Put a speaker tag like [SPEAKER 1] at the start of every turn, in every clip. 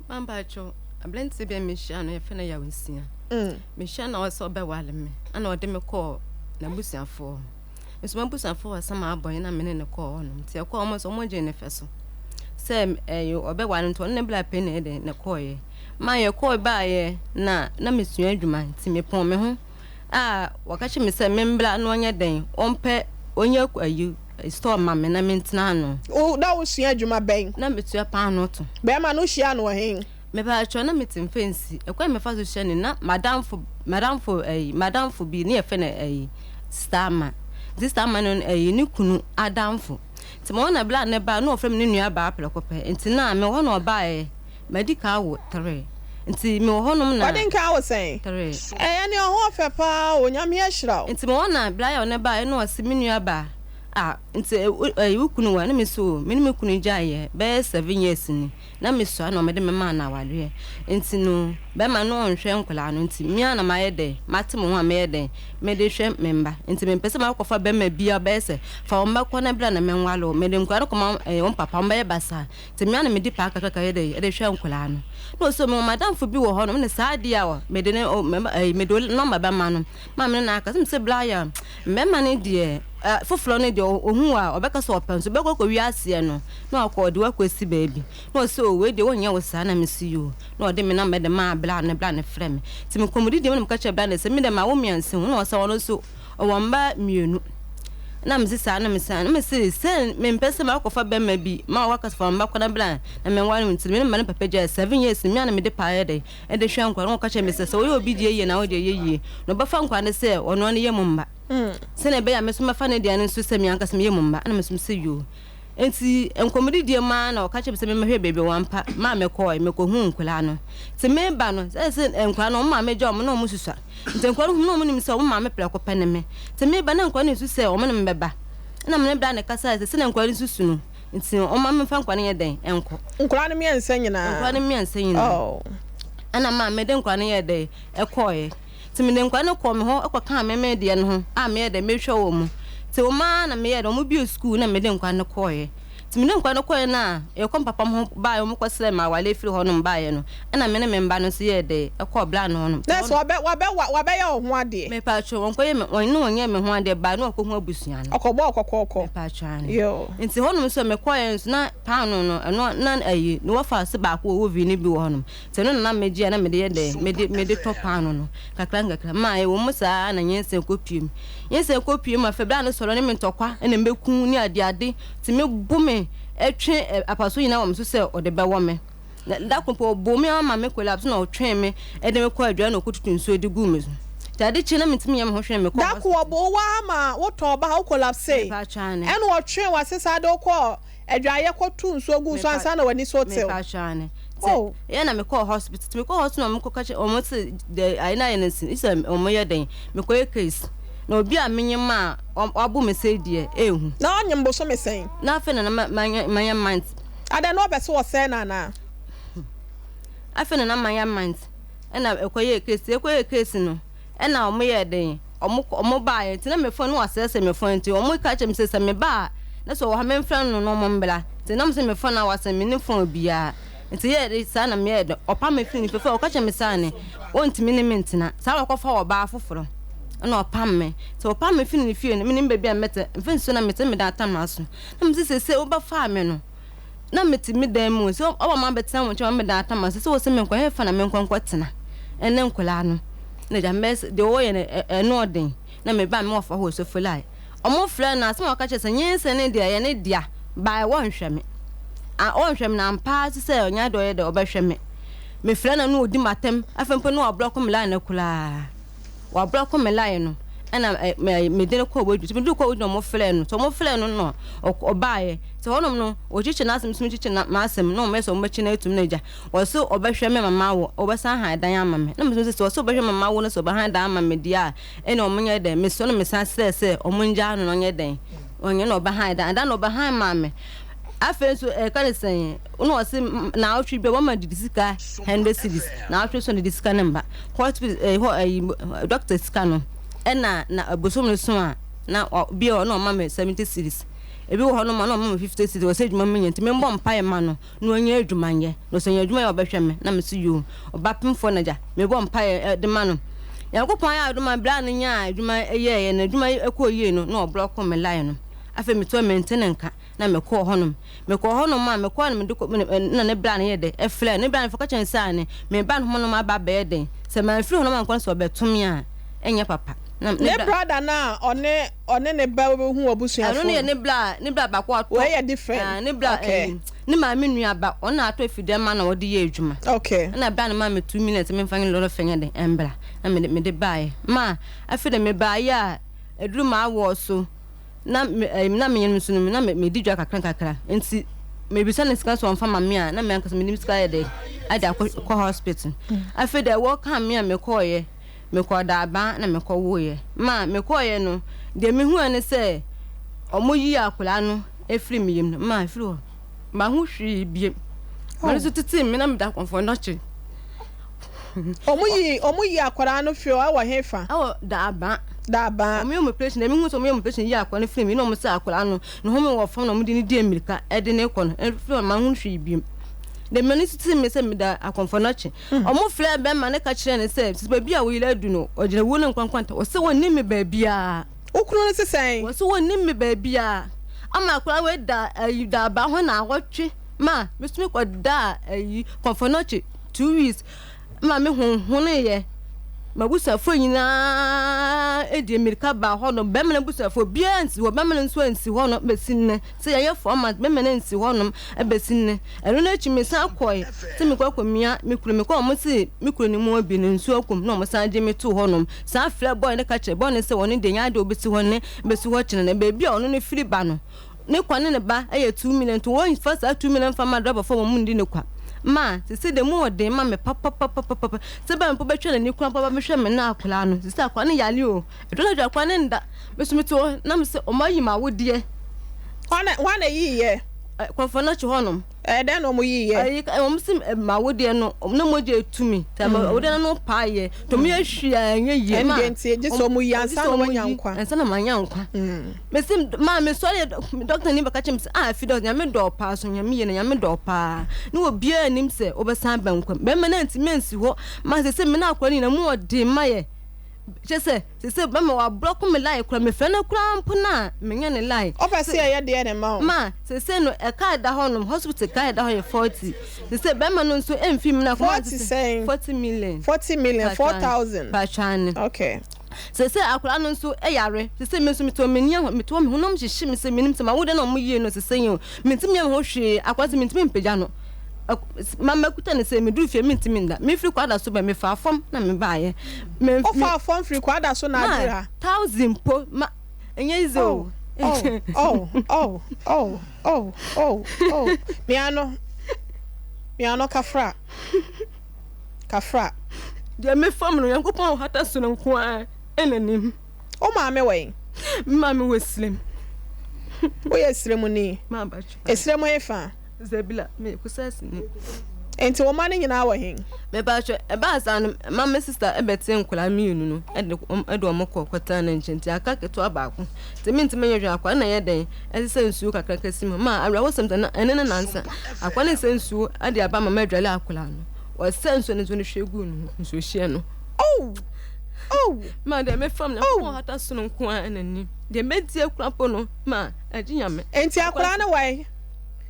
[SPEAKER 1] Mambacho, a blend to be a mission, a fena ya winsia. Mission also be while me, and or dem call Nabusian for. Miss Mambusan for some boy in a minute call on, till call almost almost in a vessel. Sam, you or be one to a black penny in a coy. My coy by na Miss Yedman, Timmy Pomme. Ah, what catching me say, Membla no one your day, on pet, on your you. Store mamma na mentnano.
[SPEAKER 2] Oh, that was Yajuma Bang.
[SPEAKER 1] Number 2 a pound or 2.
[SPEAKER 2] Bema no shiano hang.
[SPEAKER 1] Me ba chona metin fancy. E kwa me fa so hye na madam for be near fene starman. This starman no ni kunu adamfo. Ti mo na bla ne ba no ofrem ne nua ba aplekope. Nti na me ho no ba medical wo 3. Nti me ho no na.
[SPEAKER 2] What think I was saying?
[SPEAKER 1] 3.
[SPEAKER 2] Any ho fepa onyame ahira.
[SPEAKER 1] Nti mo na bla ya ne ba no ose me nua ba. Nti ukunu wa na me so me ni kunu jaye be 7 years ni na me so na me de me ma na wale nti no be ma no nhwe nkola no nti mi ana ma ye de mate mo ho a me ye de me de hwe memba nti me pese ma kofa be ma bia be se fa o mbakọ na bla na me nwalo me de nkwara ko ma on papa mba ye basa nti mi ana me di pa kaka ye de hwe nkola no no so me madam fo bi wo ho no me sa dia wa me de me do number ba ma no ma me na aka se bla ya me ma ne die foforo ne de ohun a obeka so open so beko ko wi ase no na akodi wa kwesi baby no so we de wonya wo sa na me si yo no de me na me de ma bla ne frem ti me komudi de me ka che bla ne se me de ma wo mianse no so wono so owamba mienu na me sa na me se me mpese ma akofa be ma bi ma wa ka so mba kwa na bla na me nwa ne ti me ma ne papa ja 7 years me na me de pa ye de e de hwe nkwa no ka che me se so we obi die ye na wo de ye no ba fa nkwa ne se ono ne ye mumba sene be ya me so ma fa ne de ane so se mi anka se me ye mumba na me so se yo enti enkomudi die ma na o ka che se me hwe bebe wampa ma me ko hu nkula no se me ba no se nkula no ma me jo mo no mo susua nti nkwa no mo nim se o ma me pele ko pene me se me ba na nkwa ne su se o mo ne mbeba na me bra ne kasa se ne nkwa ne susu no nti o ma me fa nkwa ne ye den enko
[SPEAKER 2] nkwa ne me ensa nyina
[SPEAKER 1] oh ana ma me de nkwa ne ye den ekoye ti me de nkwa ne ko me ho ekoka me de ne ho a me de me hwe wo mu ti o ma na me ye de o mu bi school na me de nkwa ne koye ti me de nkwa ne koye na e ko papa mo ba yo mo kwesle ma wale firi ho no ba ye no ana me ne me mba no so ye de ekọ bla no no
[SPEAKER 2] that's wa be ye ho ade
[SPEAKER 1] me pa cho won koye me won no ye me ho ade ba no ko hu abusuan no
[SPEAKER 2] okọbọ okọkọ
[SPEAKER 1] me pa cho an
[SPEAKER 2] yo
[SPEAKER 1] nti ho no so me koye so na pa no no na ayi no wa fa se ba ko wo vi ni bi wo no ti no na me gia na me de ye de me de top pa no kakra ma e wo mo sa na yense kopiem ma fe bla no so no me ntokwa na meku ni ade ti me bu me etwe apaso yina wom so se ode be wo me da kompo bo me ama me collapse na otwe me e de me ko adwa na okututu nso de gu me tade chi na metimi yam ho hwe me ko
[SPEAKER 2] da ko bo wa ama wo to ba ho collapse e no otwe wa sesa de ko adwa ye ko tu nso gu so ansa na wani so tel
[SPEAKER 1] oh ye na me ko hospital na me ko kache o mo se de aina ye nsin isa o mo ye den me ko case na obi a menyema abu me say die ehu
[SPEAKER 2] na onyem bo so me sen
[SPEAKER 1] na afa na manya mind
[SPEAKER 2] ada no be so o say na
[SPEAKER 1] afa na manya mind na ekoye case no na omo ye den omo ba ye ti na me fo no asese me fo nti omo ka chem se me ba na so ha me mfra no mo mbla ti na me fo na wase me ne fo bia nti ye sa na me ye de opa me fini fe o ka chem sa ne onti me ne mentina sa wa ko fa oba afoforo na opam me so opam me fini fie ne me baby amete mfen so na mete me da tamaso na me se oba fa me no na mete me dan mu so oba ma betan wo che me da tamaso so wo se me nkwa he fa na me nkwa tena ene nkola no na ja mes de wo ye ne no den na me ba me ofa ho so fulai omo fra na asema ka che se nyense ne dia ye ne dia ba wo nhwe me a wo nhwe me na mpa se onya do ye de obehwe me fra na no odi matem afempo no oblock me line na kula wa block me line no na me de ko obodu me do ko obodu mo fle no so mo fle no no obaye so honom no ochiche na asem chiche na masem no me so mo chi na etum na ja wo so obehwe me mama wo obesan han dan ama me na me so so obehwe mama wo no so obehan dan ama me dia ene omonye de me so no me san se omonja no onye den onye no obehan dan no obehan ma me afenso ka sen uno wase na outri be wama didisika 100 cities na outri so didisika number hospital doctor scan no na abosom no so a na bi o no mama 70 cities ebi wo hono ma no ma 50 cedi wo se adwuma me nyenti me mbɔ mpae ma no no anya adwuma nyɛ no so anya adwuma yɛ obɛhwɛ me na me so yo obapemfo na ja me bɔ mpae de ma no yankopɔn ya adwuma bra no nya adwuma yɛ na adwuma ekɔ yie no na oblɔko me line no afa me to maintain nka na me kɔ honom ma me kɔ no me de na ne bra no yɛ de efle ne bra no fɔka kyɛn sa ne me ba no honom aba ba yɛ de sɛ man firi honom ankɔ so obetom ya enya papa
[SPEAKER 2] ne brother na one ne ba we hu obusuafo
[SPEAKER 1] ano ne bra ba kwa to
[SPEAKER 2] we are different
[SPEAKER 1] ne bra ne ma me nua ba ona ato afide ma na wode ye adwuma
[SPEAKER 2] okay
[SPEAKER 1] na bra na ma me 2 minutes me fange lolo fenye de embra na me de bae ma afide me bae a eduru ma awo so na me nyem so no na me di dwa kakra enti me bisa ne sika so mfa ma me a na me anka so me nim sika ye de ada ko hospital afide wo ka me a me ko ye me ko da ba na me ko wo ye ma me ko ye no de me hu ane se omoyi akula no efri me yim no ma efri ho ma hu hwi biem ma so titi me na me da konfo no chi
[SPEAKER 2] omoyi akwara no fio awo hefa
[SPEAKER 1] awo da ba omo me patient me hu so me patient yi akwa no fri me no mo se akula no no ho me wo fam no mo di ni di emirika e de ne ko no efri ma hu hwi biem de mani titi me se me da akonfo no chi omo fle be ma ne ka kire ne se ba bia wo yila du no ogina wo ne nkwankwanta wo se woni me ba bia
[SPEAKER 2] okunu ne sesen
[SPEAKER 1] wo se woni me ba bia ama akura we da ba ho na awotwe ma me sumi ko da konfo no chi 2 weeks ma me honhon ye mabusafo nyina edi America ba ho no be me busafo bia nsi wo be me nso ansi ho no besinne se ye format be me nsi ho no besinne eno na chi me san koy se me kwa kwamia me kuro me kwa mo se me kuro ni mo bi ne nsu akom no mo san je me to ho no san fla boy ne ka che boy ne se woni de nya de obesi ho ne besi ho chene ne be bia ono ne firi ba no ne kwa ne ba aye 2 million to one first 2 million fa ma drop for mo ndi ne kwa ma se de mo de ma me papa se ba mpo betwe na ni kwa papa me hwe me na akula no se akwa ne yale o edo na akwa ne nda me so me to na me se o ma yi ma wodie
[SPEAKER 2] wana yi ye
[SPEAKER 1] kwa fo na chi honom
[SPEAKER 2] den no mo yi ye
[SPEAKER 1] ayi o mo sim ma wodie no na mo je tumi ta ba wodie no pa ye to me ahua anya yi ma
[SPEAKER 2] ndenti je so mo yi ansa no wanyankwa
[SPEAKER 1] ansa na manyankwa me sim ma me so doctor ni baka chim se fi doctor nya me do pa so nya me ye nya me do pa ni obi anim se obesan bankwa be me na ntimensi ho ma se me na akwa ni na mo de ma ye se ba me wa block me line kura me fe na kura mpo na me nya ne line
[SPEAKER 2] opese ye de ne
[SPEAKER 1] ma se no e ka da honom hospital ka da ho 40 se be ma no nso emfim na 40 million
[SPEAKER 2] 4000
[SPEAKER 1] pa chane
[SPEAKER 2] okay
[SPEAKER 1] se akura no nso e yare se me nso me to me nia me to me honom hye me se menim se ma wo de na mo yie no se yo me ntim nya ho hwe akwa se me ntim mpagya no mama kuta ne se me du fie me ntimi nda me firi kwada so ba me fa fom na me ba ye me
[SPEAKER 2] fa fom firi kwada so na adira
[SPEAKER 1] 1000 po ma enye izo
[SPEAKER 2] miano kafra
[SPEAKER 1] de me fam no yankopon hata so no nko a enanim
[SPEAKER 2] o ma me we
[SPEAKER 1] weslem
[SPEAKER 2] o ye sremu ni
[SPEAKER 1] ma ba chu
[SPEAKER 2] esremu efa
[SPEAKER 1] Zabila me kusasi ni
[SPEAKER 2] enti wo ma ne nyina wa hen
[SPEAKER 1] me ba hwe e ba san mama sister e beti nkola mienu no e do mokọ kwata na nchenti aka keto abako temi ntime yehwe akwa na ye den e se nsuo kakra kasimo ma awra wo semta na ene na nansa akwa ne se nsuo ade aba mama adwale akola no wo se nsuo ne zo ne hwegu no nsuo hye no ma de me fam na ko hata so no nko a enani de meti akura po no ma ajinya me
[SPEAKER 2] enti akura na wai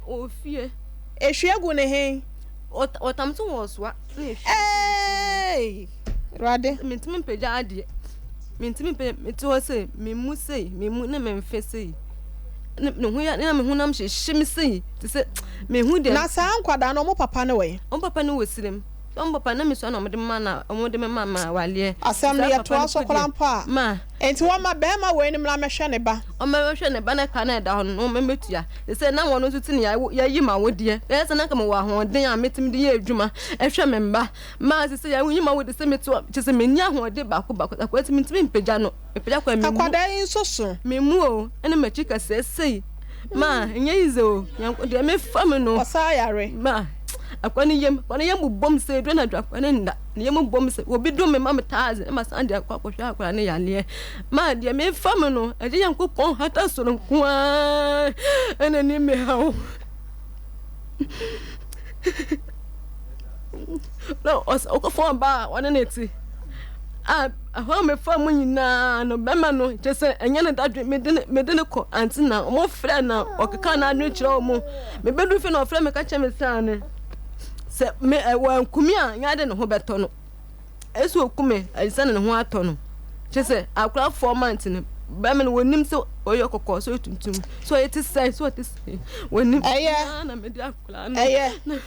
[SPEAKER 1] ofie
[SPEAKER 2] ehwegu ne hen
[SPEAKER 1] otamto woswa
[SPEAKER 2] rade
[SPEAKER 1] mintimi peja ade mintimi pe meto se memu na memfe sei ne hu ya na me hu nam hye me sei te se me hu de
[SPEAKER 2] na sa nkwada no mo papa ne we
[SPEAKER 1] on papa ne wosirem on papa na me so na omde mama omde mama wale
[SPEAKER 2] asem ye to aso krampa
[SPEAKER 1] ma
[SPEAKER 2] enti wo ma be ma we ni mra me hwe ne ba
[SPEAKER 1] o ma hwe ne ba na ka na da ho no me metua se na wono so tini ya yi ma wodie se na ka mo wa ho den a metim de ye adwuma e hwe me mba ma se ya yi ma wodi se metu se me nia ho de ba ko akwa timi ntimi mpagya no mpagya kwa me mu
[SPEAKER 2] akwada yin so so
[SPEAKER 1] me mu o ene ma chika se sei ma enye izo yanko de me fam no
[SPEAKER 2] osa yare
[SPEAKER 1] ma akwani yem bom se do na dwa akwani nda yem bom se obi do me mam taze e ma sande akwa hwa akwa ne yale ma de me fam no ade Yankopon hata so no kwa ene ni me hawo no o ko ba wane neti ho me fam nyina no bema no chese enye ne dadwe me de ne ko antina o mo frɛ na okeka na anu kyerɛ o mo me bedu fi na o frɛ me ka kyɛ me sane se me wa nkumi a nya de ne ho beto no esu okume ayisane ne ho ato no chese akura 4 months ne bema no wonim se oyo kokɔ so tuntum so it is say so it is wonim
[SPEAKER 2] na
[SPEAKER 1] me de akura no